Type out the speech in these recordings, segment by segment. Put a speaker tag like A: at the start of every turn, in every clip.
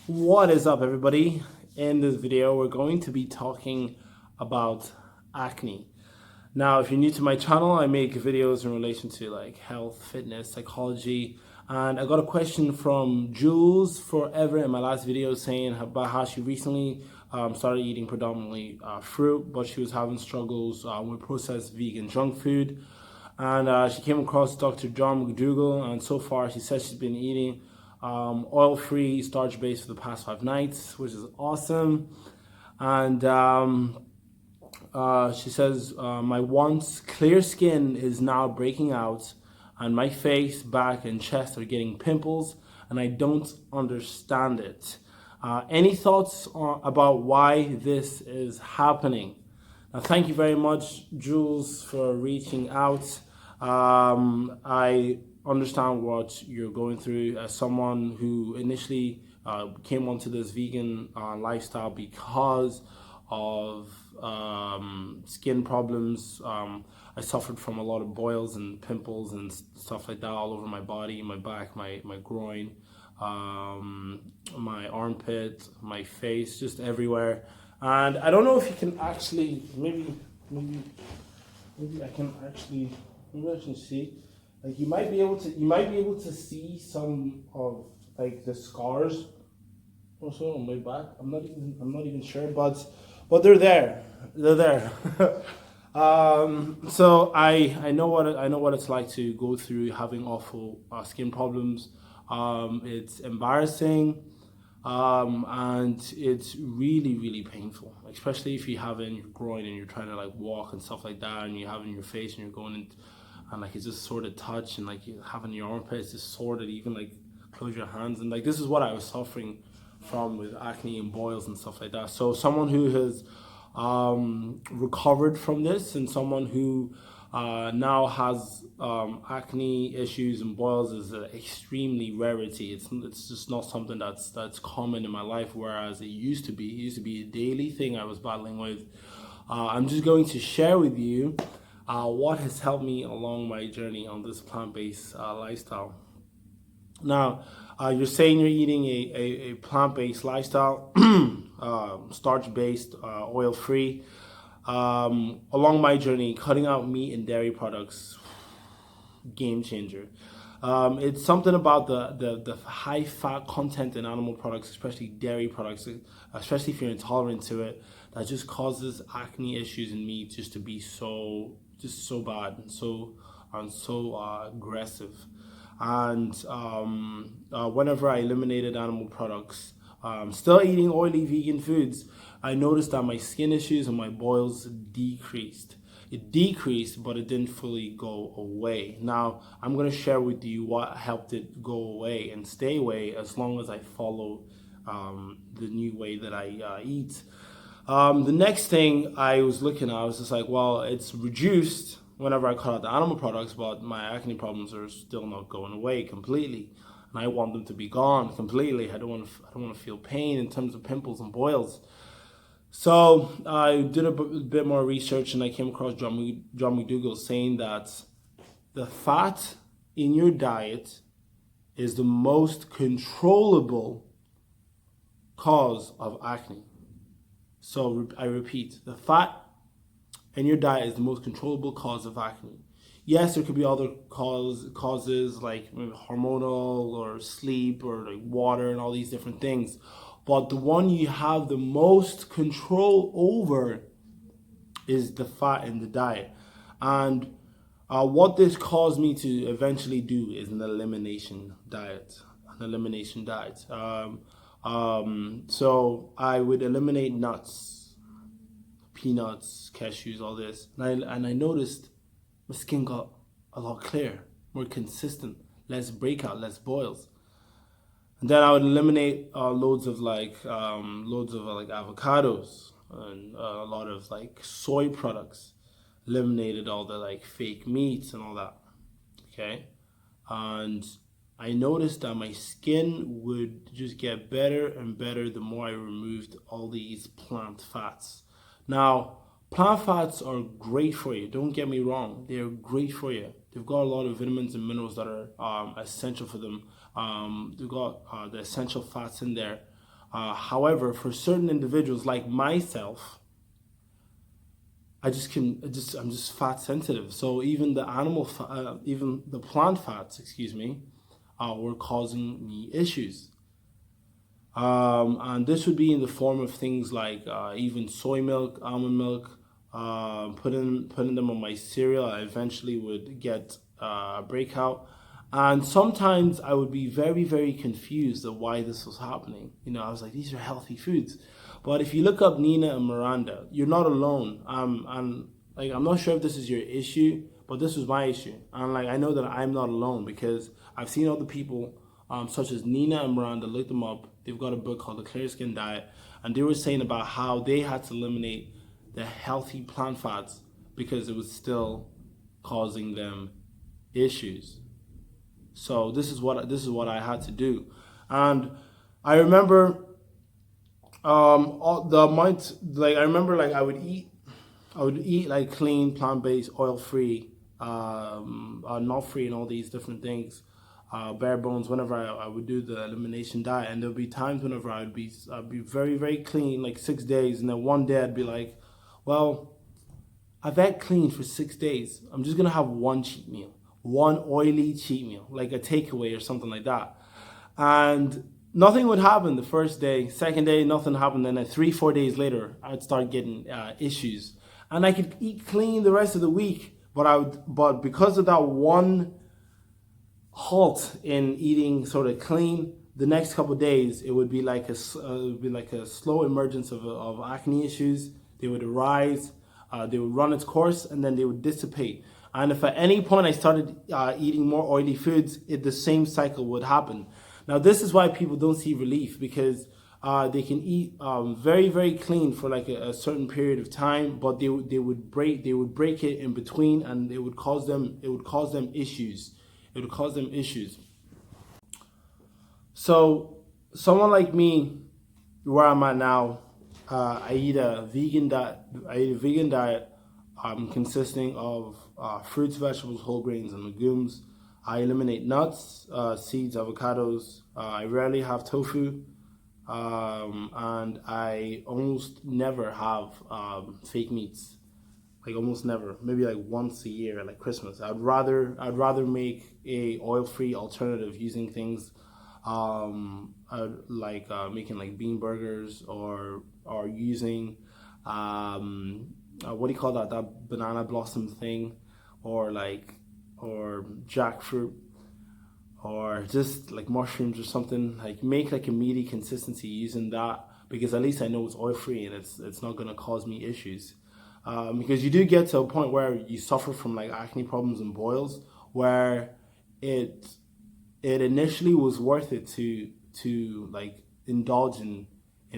A: What is up, everybody? In this video we're going to be talking about acne. Now, if you're new to my channel, I make videos in relation to like health, fitness, psychology, and I got a question from Jules Forever in my last video saying about how she recently started eating predominantly fruit, but she was having struggles with processed vegan junk food. And she came across Dr. John McDougall, and so far she says she's been eating oil-free, starch-based for the past 5 nights, which is awesome. And she says, my once clear skin is now breaking out, and my face, back, and chest are getting pimples, and I don't understand it. Any thoughts about why this is happening? Now, thank you very much, Jules, for reaching out. I understand what you're going through as someone who initially came onto this vegan lifestyle because of skin problems. I suffered from a lot of boils and pimples and stuff like that all over my body, my back, my groin, my armpit, my face, just everywhere. And I don't know if you can actually, maybe I can actually, see, like you might be able to see some of like the scars also on my back. I'm not even sure, but they're there. So I know what it's like to go through having awful skin problems. It's embarrassing. And it's really painful, especially if you have it in your groin and you're trying to like walk and stuff like that, and you have it in your face and you're going in, and like it's just sort of touch, and like you have it in your armpits, just sort of even like close your hands, and like this is what I was suffering from with acne and boils and stuff like that. So someone who has recovered from this, and someone who now has acne issues and boils is an extremely rarity. It's just not something that's common in my life, whereas it used to be. It used to be a daily thing I was battling with. I'm just going to share with you what has helped me along my journey on this plant-based lifestyle. Now, you're saying you're eating a plant-based lifestyle, starch-based, oil-free. Along my journey, cutting out meat and dairy products, game changer. It's something about the high fat content in animal products, especially dairy products, especially if you're intolerant to it, that just causes acne issues in me just to be so bad and so aggressive. And whenever I eliminated animal products, still eating oily vegan foods, I noticed that my skin issues and my boils decreased. It decreased, but it didn't fully go away. Now, I'm going to share with you what helped it go away and stay away as long as I follow the new way that I eat. The next thing I was looking at, I was just like, well, it's reduced whenever I cut out the animal products, but my acne problems are still not going away completely. And I want them to be gone completely. I don't want to feel pain in terms of pimples and boils. So I did a bit more research, and I came across John McDougall saying that the fat in your diet is the most controllable cause of acne. So I repeat, the fat in your diet is the most controllable cause of acne. Yes, there could be other causes like maybe hormonal or sleep or like water and all these different things. But the one you have the most control over is the fat in the diet. And what this caused me to eventually do is an elimination diet. So I would eliminate nuts, peanuts, cashews, all this. And I noticed my skin got a lot clearer, more consistent, less breakout, less boils. And then I would eliminate loads of avocados and a lot of like soy products. Eliminated all the like fake meats and all that. Okay, and I noticed that my skin would just get better and better the more I removed all these plant fats. Now, plant fats are great for you. Don't get me wrong; they're great for you. They've got a lot of vitamins and minerals that are essential for them. They've got the essential fats in there. However, for certain individuals like myself, I'm just fat sensitive. So even the even the plant fats, were causing me issues. And this would be in the form of things like even soy milk, almond milk, putting them on my cereal. I eventually would get a breakout. And sometimes I would be very, very confused of why this was happening. I was like, these are healthy foods. But if you look up Nina and Miranda, you're not alone. And like, I'm not sure if this is your issue, but this was my issue. And like, I know that I'm not alone because I've seen other people, such as Nina and Miranda, look them up. They've got a book called The Clear Skin Diet. And they were saying about how they had to eliminate the healthy plant fats because it was still causing them issues. So this is what I had to do. And I remember all the amount, like I remember like I would eat like clean, plant-based, oil-free, nut-free, and all these different things, bare bones. Whenever I would do the elimination diet, and there'll be times whenever I'd be very, very clean, like 6 days, and then one day I'd be like, well, I've had clean for 6 days. I'm just gonna have one cheat meal, one oily cheat meal, like a takeaway or something like that, and nothing would happen the first day. Second day, nothing happened. Then 3-4 days later, I'd start getting issues, and I could eat clean the rest of the week. But because of that one halt in eating sort of clean, the next couple of days it would be like a slow emergence of acne issues. They would arise, they would run its course, and then they would dissipate. And if at any point I started eating more oily foods, the same cycle would happen. Now, this is why people don't see relief, because they can eat very, very clean for like a certain period of time, but they would break it in between, and it would cause them issues. It would cause them issues. So someone like me, where I'm at now, I eat a vegan diet consisting of fruits, vegetables, whole grains, and legumes. I eliminate nuts, seeds, avocados. I rarely have tofu, and I almost never have fake meats. Like almost never. Maybe like once a year, like Christmas. I'd rather make a oil-free alternative using things like making like bean burgers, or using what do you call that banana blossom thing, or jackfruit, or just like mushrooms or something. Like make like a meaty consistency using that, because at least I know it's oil free and it's not gonna cause me issues. Because you do get to a point where you suffer from like acne problems and boils, where it initially was worth it to like indulge in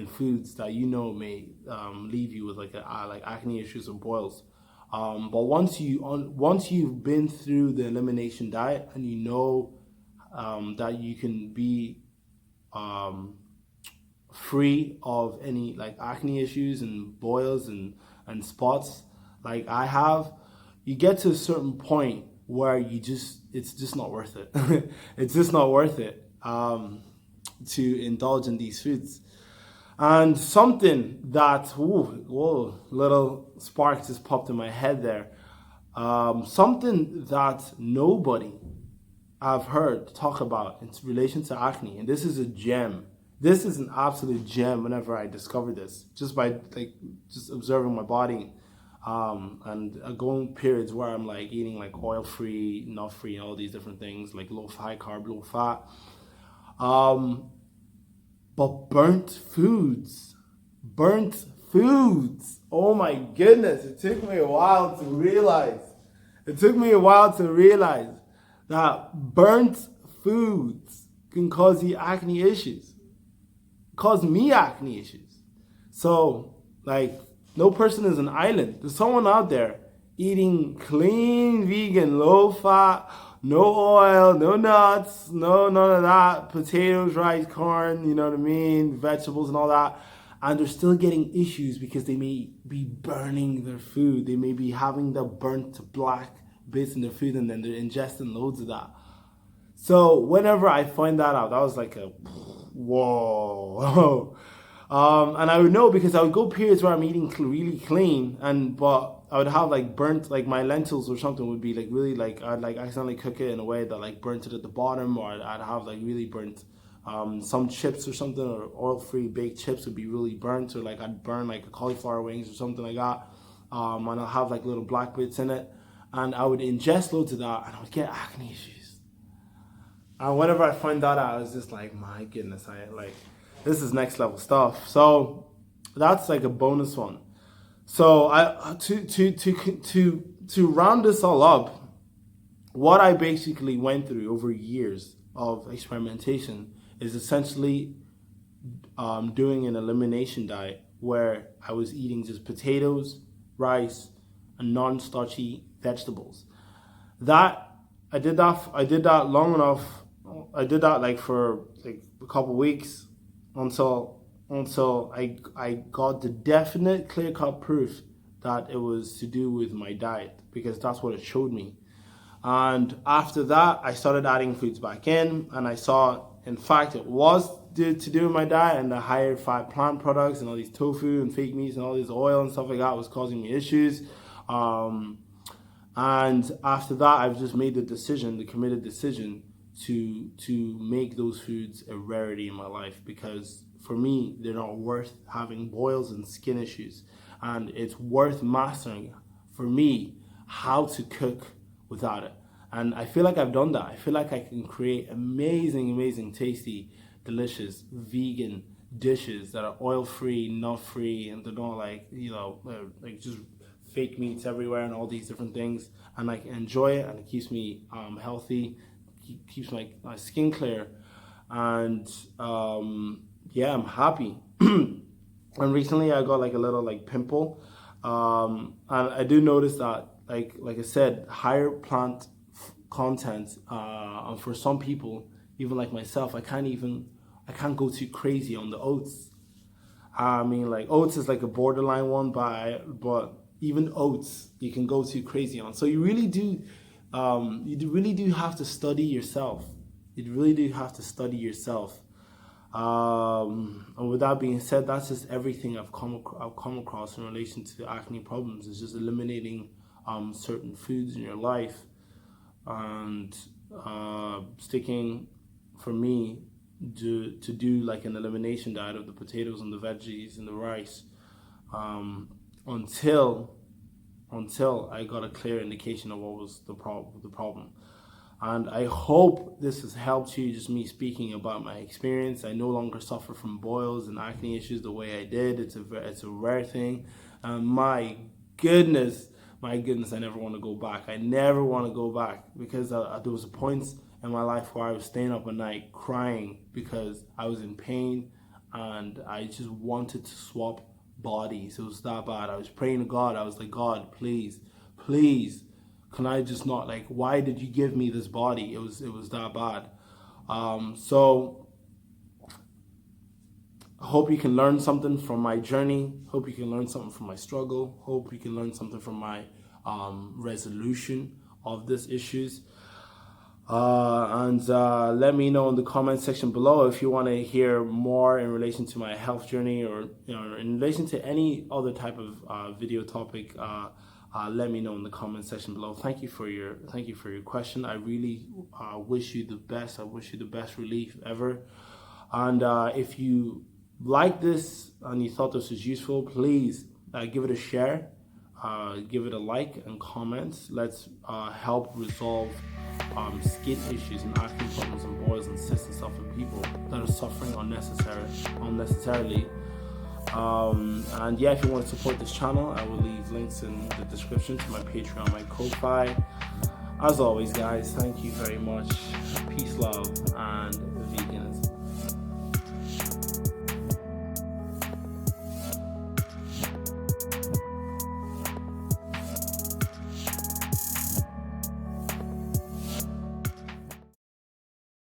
A: foods that may leave you with like acne issues and boils. But once you've been through the elimination diet, and you know that you can be free of any like acne issues and boils and spots like I have, you get to a certain point where it's just not worth it. It's just not worth it to indulge in these foods. And something that, little spark just popped in my head there. Something that nobody I've heard talk about in relation to acne, and this is a gem. This is an absolute gem whenever I discovered this, just by just observing my body, and going periods where I'm like eating like oil-free, nut-free, all these different things, like high carb, low fat. But burnt foods. Oh my goodness, it took me a while to realize. That burnt foods can cause you acne issues. Cause me acne issues. So, like, no person is an island. There's someone out there eating clean, vegan, low fat, no oil, no nuts, none of that, potatoes, rice, corn, you know what I mean, vegetables and all that, and they're still getting issues because they may be burning their food. They may be having the burnt black bits in their food, and then they're ingesting loads of that. So whenever I find that out, that was like a whoa. And I would know because I would go periods where I'm eating really clean, but I would have like burnt, like my lentils or something would be like really like, I'd like accidentally cook it in a way that like burnt it at the bottom, or I'd have like really burnt some chips or something, or oil-free baked chips would be really burnt, or like I'd burn like a cauliflower wings or something like that, and I'll have like little black bits in it, and I would ingest loads of that, and I would get acne issues. And whenever I find that out, I was just like, my goodness, this is next level stuff. So that's like a bonus one. So to round this all up, what I basically went through over years of experimentation is essentially doing an elimination diet where I was eating just potatoes, rice, and non-starchy vegetables. I did that long enough. I did that like for like a couple weeks until I got the definite clear-cut proof that it was to do with my diet, because that's what it showed me. And after that, I started adding foods back in, and I saw, in fact, it was to do with my diet, and the higher fat plant products and all these tofu and fake meats and all this oil and stuff like that was causing me issues. And after that, I've just made the committed decision to make those foods a rarity in my life, because for me, they're not worth having boils and skin issues. And it's worth mastering, for me, how to cook without it. And I feel like I've done that. I feel like I can create amazing, tasty, delicious, vegan dishes that are oil-free, nut-free, and they're not like, like just fake meats everywhere and all these different things. And I can enjoy it, and it keeps me healthy, keeps my skin clear. And yeah, I'm happy. And recently I got like a little like pimple. And I do notice that like I said, higher plant content, and for some people, even like myself, I can't go too crazy on the oats. I mean, like oats is like a borderline one, but even oats you can go too crazy on. So you really do have to study yourself. You really do have to study yourself. And with that being said, that's just everything I've come across in relation to acne problems. It's just eliminating certain foods in your life, and sticking, for me, to do like an elimination diet of the potatoes and the veggies and the rice, until I got a clear indication of what was the problem. And I hope this has helped you, just me speaking about my experience. I no longer suffer from boils and acne issues the way I did. It's a rare thing. And my goodness, I never want to go back. I never want to go back, because there was a point in my life where I was staying up at night crying because I was in pain and I just wanted to swap bodies. It was that bad. I was praying to God. I was like, God, please, can I just not, like, why did you give me this body? It was that bad. So I hope you can learn something from my journey. Hope you can learn something from my struggle. Hope you can learn something from my resolution of these issues. And let me know in the comment section below if you want to hear more in relation to my health journey, or in relation to any other type of video topic. Let me know in the comment section below. Thank you for your question. I really wish you the best. I wish you the best relief ever. And if you like this and you thought this was useful, please give it a share, give it a like and comment. Let's help resolve skin issues and acne problems and boils and cysts and stuff in people that are suffering unnecessarily. And yeah, if you want to support this channel, I will leave links in the description to my Patreon, my Ko-Fi. As always, guys, thank you very much. Peace, love, and